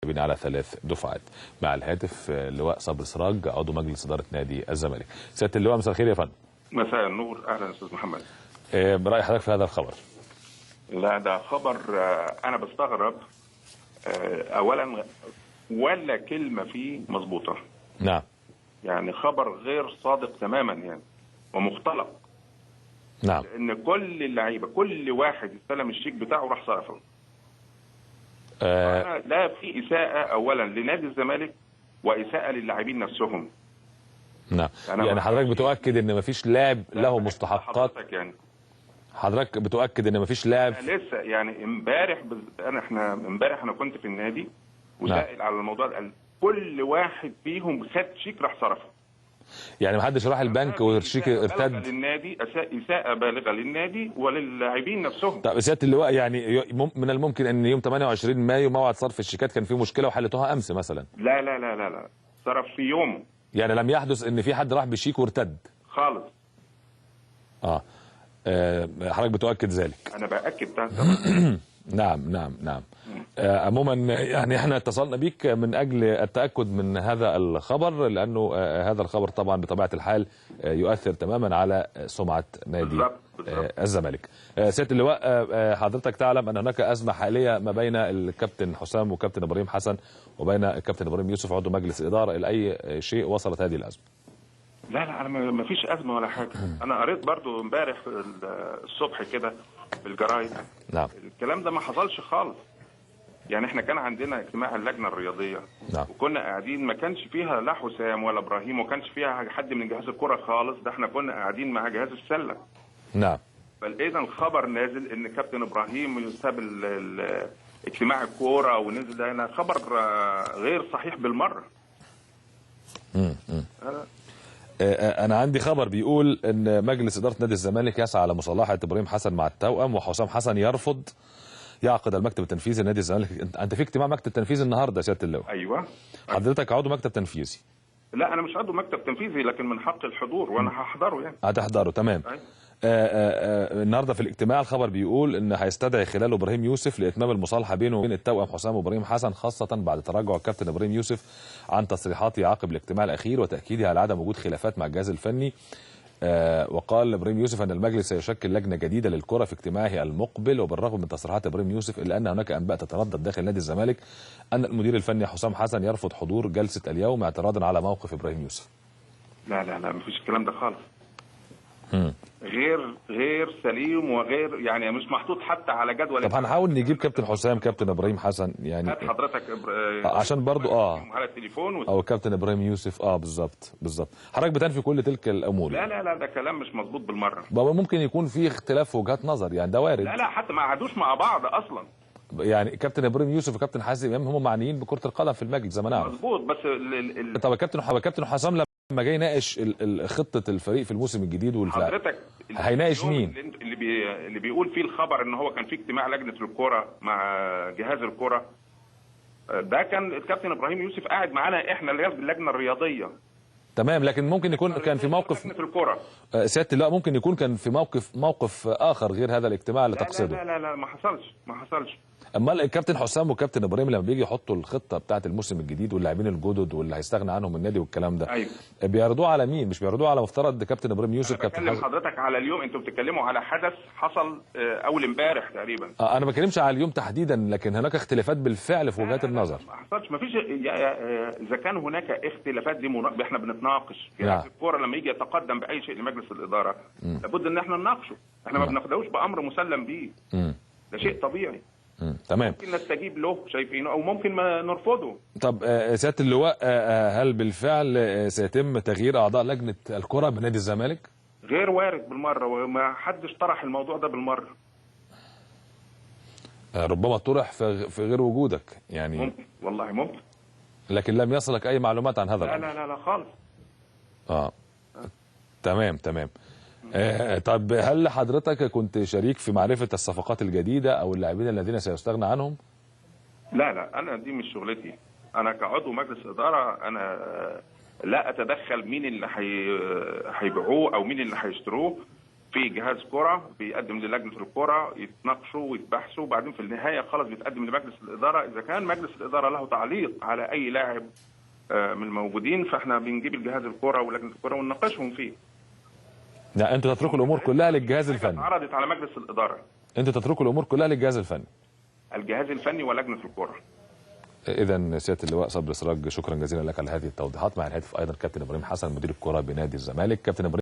على 3 دفعات. مع الهاتف اللواء صبري سراج عضو مجلس اداره نادي الزمالك. سياده اللواء مساء الخير يا فندم. مساء النور، اهلا استاذ محمد. براي حضرتك في هذا الخبر؟ لا ده خبر انا بستغرب. اولا ولا كلمه فيه مظبوطه. نعم. يعني خبر غير صادق تماما يعني ومختلق. نعم. ان كل اللعيبه كل واحد استلم الشيك بتاعه راح صرفه. لا في اساءه اولا لنادي الزمالك واساءه للاعبين نفسهم. نعم. يعني حضرتك بتؤكد ان مفيش لاعب له مستحقات؟ يعني حضرتك بتؤكد ان مفيش لاعب لسه يعني امبارح انا كنت في النادي وسائل نعم. على الموضوع ده. كل واحد فيهم خد شيك راح صرفه. يعني ما حدش راح البنك والشيك ارتد؟ للنادي اساءه بالغه للنادي وللاعبين نفسهم. طب سياده اللواء، يعني من الممكن ان يوم 28 مايو موعد صرف الشيكات كان فيه مشكله وحلتوها امس مثلا؟ لا لا لا لا لا، صرف في يومه. يعني لم يحدث ان في حد راح بشيك وارتد خالص. حضرتك بتؤكد ذلك؟ انا باكد نعم. عموما يعني احنا اتصلنا بيك من اجل التاكد من هذا الخبر، لانه هذا الخبر طبعا بطبيعه الحال يؤثر تماما على سمعه نادي الزمالك. سياده اللواء، حضرتك تعلم ان هناك ازمه حاليه ما بين الكابتن حسام وكابتن ابراهيم حسن وبين الكابتن ابراهيم يوسف عضو مجلس الاداره. الى اي شيء وصلت هذه الازمه؟ لا انا ما فيش ازمه ولا حاجه. انا قريت برضو امبارح الصبح كده في الجرايد. نعم. الكلام ده ما حصلش خالص. يعني احنا كان عندنا اجتماع اللجنه الرياضيه. نعم. وكنا قاعدين ما كانش فيها لا حسام ولا ابراهيم وما كانش فيها حد من جهاز الكره خالص. ده احنا كنا قاعدين مع جهاز السله. نعم. فاذا الخبر نازل ان كابتن ابراهيم ساب اجتماع الكوره ونزل. ده هنا خبر غير صحيح بالمره. أنا عندي خبر بيقول إن مجلس إدارة نادي الزمالك يسعى على مصالحة إبراهيم حسن مع التوأم، وحسام حسن يرفض يعقد المكتب التنفيذي لنادي الزمالك. أنت في اجتماع مكتب تنفيذي النهارده يا سيادة اللواء؟ أيوه. حضرتك عضو مكتب تنفيذي؟ لا أنا مش عضو مكتب تنفيذي، لكن من حق الحضور وأنا هحضره يعني. هتحضره، تمام. أيوه. النهارده في الاجتماع الخبر بيقول ان هيستدعي خلاله ابراهيم يوسف لاتمام المصالحه بينه وبين التوأم حسام وابراهيم حسن، خاصه بعد تراجع الكابتن ابراهيم يوسف عن تصريحاته عقب الاجتماع الاخير وتاكيده على عدم وجود خلافات مع الجهاز الفني. وقال ابراهيم يوسف ان المجلس سيشكل لجنه جديده للكره في اجتماعه المقبل. وبالرغم من تصريحات ابراهيم يوسف الا ان هناك انباء تتردد داخل نادي الزمالك ان المدير الفني حسام حسن يرفض حضور جلسه اليوم اعتراضا على موقف ابراهيم يوسف. لا مفيش الكلام ده خالص. غير سليم وغير يعني مش محطوط حتى على جدول. طب هنحاول نجيب كابتن حسام كابتن ابراهيم حسن يعني هات حضرتك عشان برضو على التليفون او كابتن ابراهيم يوسف. بالظبط. حضرتك بتنفي كل تلك الامور؟ لا ده كلام مش مظبوط بالمره. ممكن يكون في اختلاف في وجهات نظر، يعني ده وارد. لا حتى ما قعدوش مع بعض اصلا. يعني كابتن ابراهيم يوسف وكابتن حازم امام هم معنيين بكره القدم في المجلس زي ما نعرف. مظبوط. بس طب كابتن حسام لما جاي يناقش خطه الفريق في الموسم الجديد حضرتك هيناقش مين؟ اللي بيقول فيه الخبر ان هو كان في اجتماع لجنه الكوره مع جهاز الكوره. ده كان الكابتن ابراهيم يوسف قاعد معانا احنا اللي هي اللجنه الرياضيه. تمام، لكن ممكن يكون كان في موقف لجنه الكوره. سياده اللواء ممكن يكون كان في موقف اخر غير هذا الاجتماع اللي تقصده. لا ما حصلش. اما الكابتن حسام وكابتن ابراهيم لما بيجي يحطوا الخطه بتاعه الموسم الجديد واللاعبين الجدد واللي هيستغنى عنهم النادي والكلام ده، أيوه. بيعرضوه على مين؟ مش بيعرضوه على مفترض كابتن ابراهيم يوسف؟ كابتن حازم حضرتك على اليوم، انتوا بتتكلموا على حدث حصل اول امبارح تقريبا. انا ما بتكلمش على اليوم تحديدا، لكن هناك اختلافات بالفعل في وجهات النظر. ما حصلش، ما فيش. اذا كان هناك اختلافات دي احنا بنتناقش في الكوره. لما يجي يتقدم باي شيء لمجلس الاداره لابد ان احنا نناقشه. احنا ما بناخدوش بامر مسلم بيه. ده شيء طبيعي. تمام. ممكن نستجيب له شايفينه او ممكن ما نرفضه. طب سياده اللواء، هل بالفعل سيتم تغيير اعضاء لجنه الكره بنادي الزمالك؟ غير وارد بالمره، وما حدش طرح الموضوع ده بالمره. ربما طرح في غير وجودك يعني. ممكن، والله ممكن. لكن لم يصلك اي معلومات عن هذا الامر؟ لا خالص. تمام. طب هل حضرتك كنت شريك في معرفة الصفقات الجديدة أو اللاعبين الذين سيستغنى عنهم؟ لا أنا دي مش شغلتي. أنا كعضو مجلس إدارة أنا لا أتدخل مين اللي هيبيعوه أو مين اللي هيشتروه. في جهاز كرة بيقدم للجنة الكرة يتناقشوا ويتبحثوا، وبعدين في النهاية خلاص بيتقدم لمجلس الإدارة. إذا كان مجلس الإدارة له تعليق على أي لاعب من الموجودين، فاحنا بنجيب الجهاز الكرة ولجنة الكرة ونناقشهم فيه. لا انتوا تتركوا الامور كلها للجهاز الفني. عرضت على مجلس الإدارة. انتوا تتركوا الامور كلها للجهاز الفني. الجهاز الفني ولجنة الكرة. اذا سياده اللواء صبري سراج، شكرا جزيلا لك على هذه التوضيحات. مع الهاتف ايضا كابتن ابراهيم حسن مدير الكرة بنادي الزمالك. كابتن ابراهيم